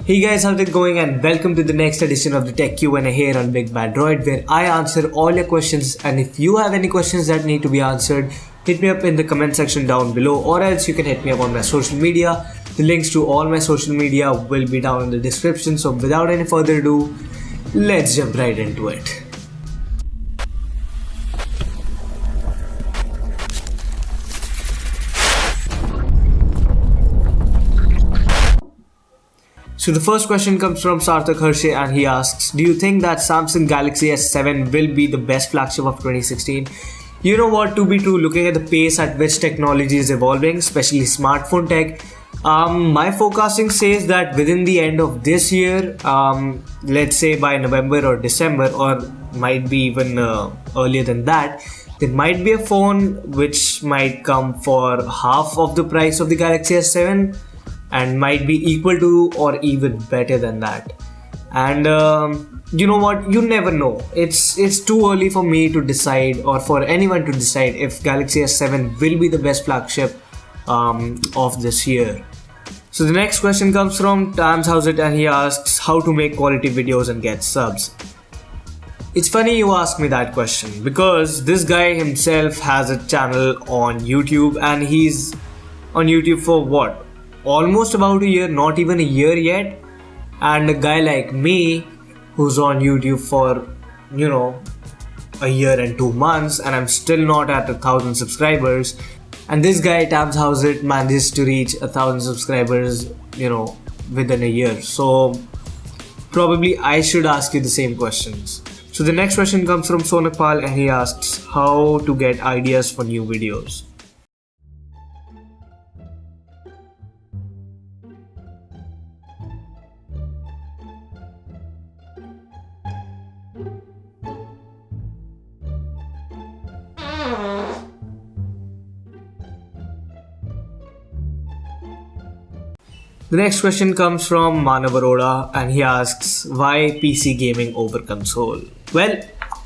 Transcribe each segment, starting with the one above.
Hey guys, how's it going, and welcome to the next edition of the Tech Q&A here on BigBadroid, where I answer all your questions. And if you have any questions that need to be answered, hit me up in the comment section down below, or else you can hit me up on my social media. The links to all my social media will be down in the description. So without any further ado, let's jump right into it. So the first question comes from Sarthak Harshe, and he asks, do you think that Samsung Galaxy S7 will be the best flagship of 2016? You know what, to be true, looking at the pace at which technology is evolving, especially smartphone tech, my forecasting says that within the end of this year, let's say by November or December, or might be even earlier than that, there might be a phone which might come for half of the price of the Galaxy S7 and might be equal to or even better than that. And you know what, you never know. It's too early for me to decide, or for anyone to decide, if Galaxy S7 will be the best flagship of this year. So the next question comes from Tams Houset, and he asks how to make quality videos and get subs. It's funny you ask me that question, because this guy himself has a channel on YouTube, and he's on YouTube for what? Almost about a year, not even a year yet. And a guy like me who's on YouTube for, a year and 2 months, and I'm still not at 1,000 subscribers. And this guy, Tams Houset, managed to reach 1,000 subscribers, within a year. So probably I should ask you the same questions. So the next question comes from Sonak Pal, and he asks how to get ideas for new videos. The next question comes from Manav Arora, and he asks why PC gaming over console. Well,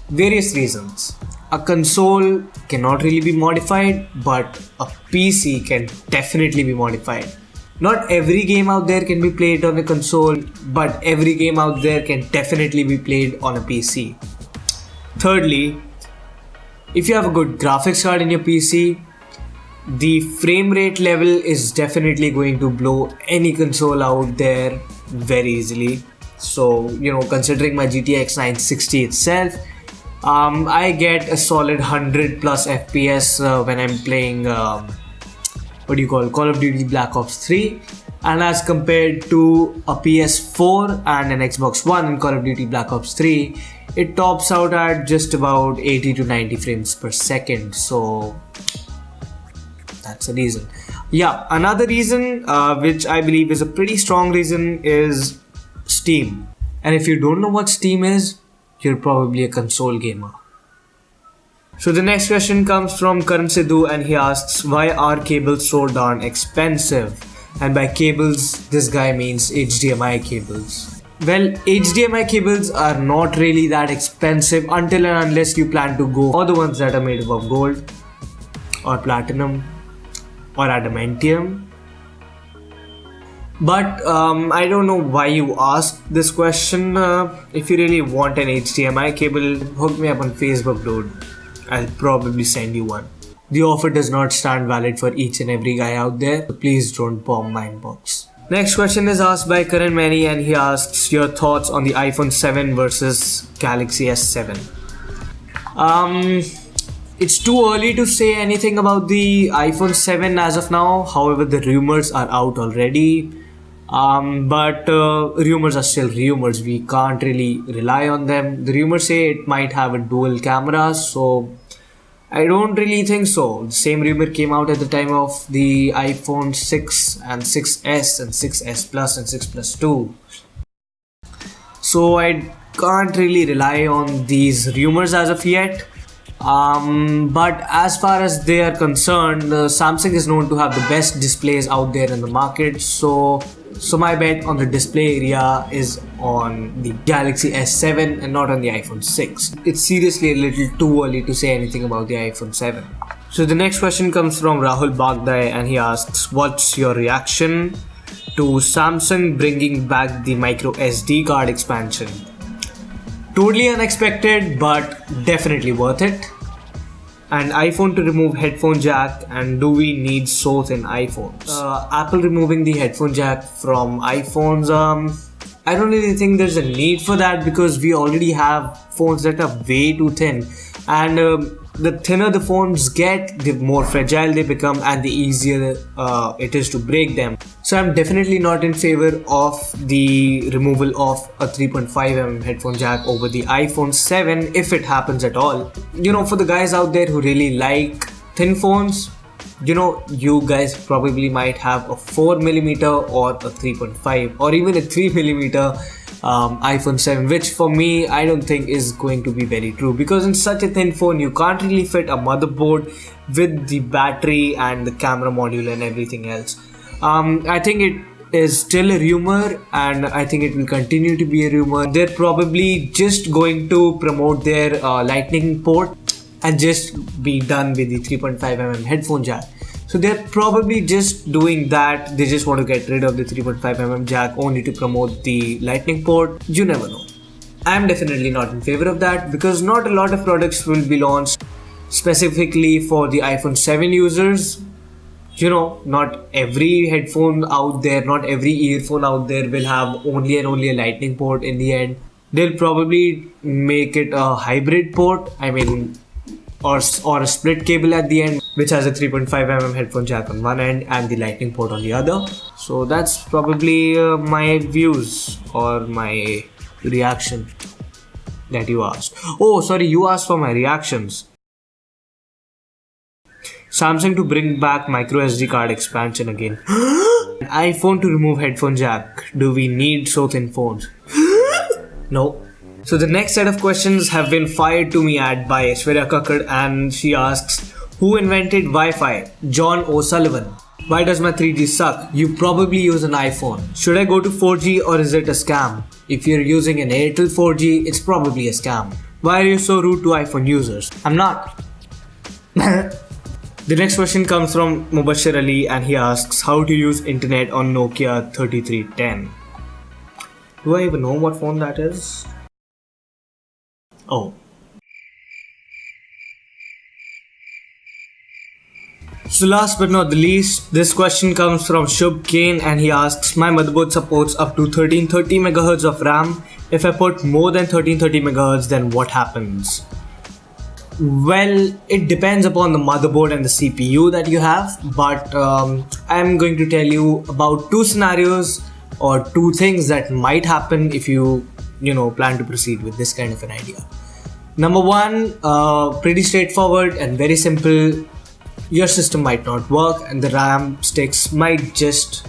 various reasons. A console cannot really be modified, but a PC can definitely be modified. Not every game out there can be played on a console, but every game out there can definitely be played on a PC. Thirdly, if you have a good graphics card in your PC, the frame rate level is definitely going to blow any console out there very easily. So, considering my GTX 960 itself, I get a solid 100 plus FPS when I'm playing Call of Duty Black Ops 3, and as compared to a PS4 and an Xbox One in Call of Duty Black Ops 3, it tops out at just about 80 to 90 frames per second. So that's a reason. Yeah, another reason, which I believe is a pretty strong reason, is Steam. And if you don't know what Steam is, you're probably a console gamer. So the next question comes from Karan Sidhu, and he asks why are cables so darn expensive? And by cables, this guy means HDMI cables. Well, HDMI cables are not really that expensive until and unless you plan to go for the ones that are made up of gold or platinum or adamantium. But I don't know why you asked this question. If you really want an HDMI cable, hook me up on Facebook, dude. I'll probably send you one. The offer does not stand valid for each and every guy out there, so please don't bomb my inbox. Next question is asked by Karan Mani, and he asks your thoughts on the iPhone 7 versus Galaxy S7. It's too early to say anything about the iPhone 7 as of now. However, the rumors are out already. But rumors are still rumors. We can't really rely on them. The rumors say it might have a dual camera, so I don't really think so. The same rumor came out at the time of the iPhone 6 and 6S and 6S Plus and 6 Plus 2. So I can't really rely on these rumors as of yet. But as far as they are concerned, Samsung is known to have the best displays out there in the market. So my bet on the display area is on the Galaxy S7 and not on the iPhone 6. It's seriously a little too early to say anything about the iPhone 7. So the next question comes from Rahul Bagdai, and he asks, what's your reaction to Samsung bringing back the MicroSD card expansion. Totally unexpected, but definitely worth it. And iPhone to remove headphone jack, and do we need source in iPhones? Apple removing the headphone jack from iPhones, I don't really think there's a need for that because we already have phones that are way too thin, and the thinner the phones get, the more fragile they become and the easier it is to break them. So I'm definitely not in favor of the removal of a 3.5mm headphone jack over the iPhone 7 if it happens at all. For the guys out there who really like thin phones, you guys probably might have a 4mm or a 3.5 or even a 3mm iPhone 7, which for me I don't think is going to be very true, because in such a thin phone you can't really fit a motherboard with the battery and the camera module and everything else. I think it is still a rumor, and I think it will continue to be a rumor. They're probably just going to promote their lightning port and just be done with the 3.5mm headphone jack. So they're probably just doing that. They just want to get rid of the 3.5mm jack only to promote the lightning port. You never know. I'm definitely not in favor of that because not a lot of products will be launched specifically for the iPhone 7 users. Not every headphone out there, not every earphone out there will have only and only a lightning port in the end. They'll probably make it a hybrid port. Or a split cable at the end, which has a 3.5mm headphone jack on one end and the lightning port on the other. So that's probably my views or my reaction that you asked. Oh, sorry, you asked for my reactions. Samsung to bring back microSD card expansion again. iPhone to remove headphone jack. Do we need so thin phones? No. So the next set of questions have been fired to me by Aishwarya Kakkad, and she asks, who invented Wi-Fi? John O'Sullivan. Why does my 3G suck? You probably use an iPhone. Should I go to 4G or is it a scam? If you're using an Airtel 4G, it's probably a scam. Why are you so rude to iPhone users? I'm not. The next question comes from Mubashir Ali, and he asks, how to use internet on Nokia 3310. Do I even know what phone that is? Oh. So last but not the least, this question comes from Shubh Kane, and he asks, my motherboard supports up to 1330 MHz of RAM. If I put more than 1330 MHz, then what happens? Well, it depends upon the motherboard and the CPU that you have, but I'm going to tell you about two scenarios or two things that might happen if you plan to proceed with this kind of an idea. Number one, pretty straightforward and very simple. Your system might not work and the RAM sticks might just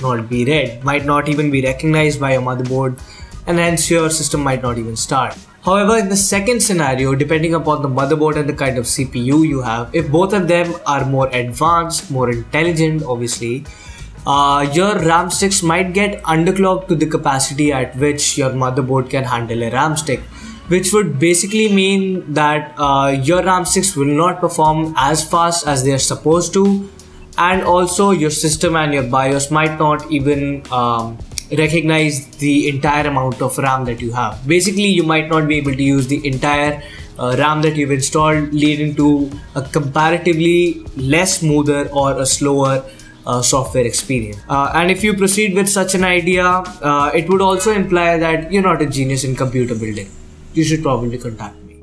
not be read, might not even be recognized by your motherboard, and hence your system might not even start. However, in the second scenario, depending upon the motherboard and the kind of CPU you have, if both of them are more advanced, more intelligent, obviously, your RAM sticks might get underclocked to the capacity at which your motherboard can handle a RAM stick, which would basically mean that your RAM sticks will not perform as fast as they are supposed to, and also your system and your BIOS might not even recognize the entire amount of RAM that you have. Basically, you might not be able to use the entire RAM that you've installed, leading to a comparatively less smoother or a slower software experience. And if you proceed with such an idea, it would also imply that you're not a genius in computer building. You should probably contact me.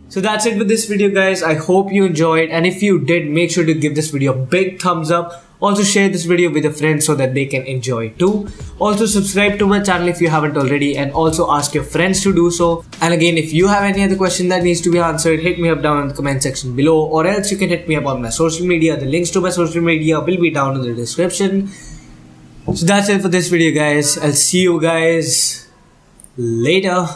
So that's it with this video, guys. I hope you enjoyed, and if you did, make sure to give this video a big thumbs up. Also share this video with a friend so that they can enjoy too. Also subscribe to my channel if you haven't already, and also ask your friends to do so. And again, if you have any other question that needs to be answered, hit me up down in the comment section below, or else you can hit me up on my social media. The links to my social media will be down in the description. So that's it for this video, guys. I'll see you guys later.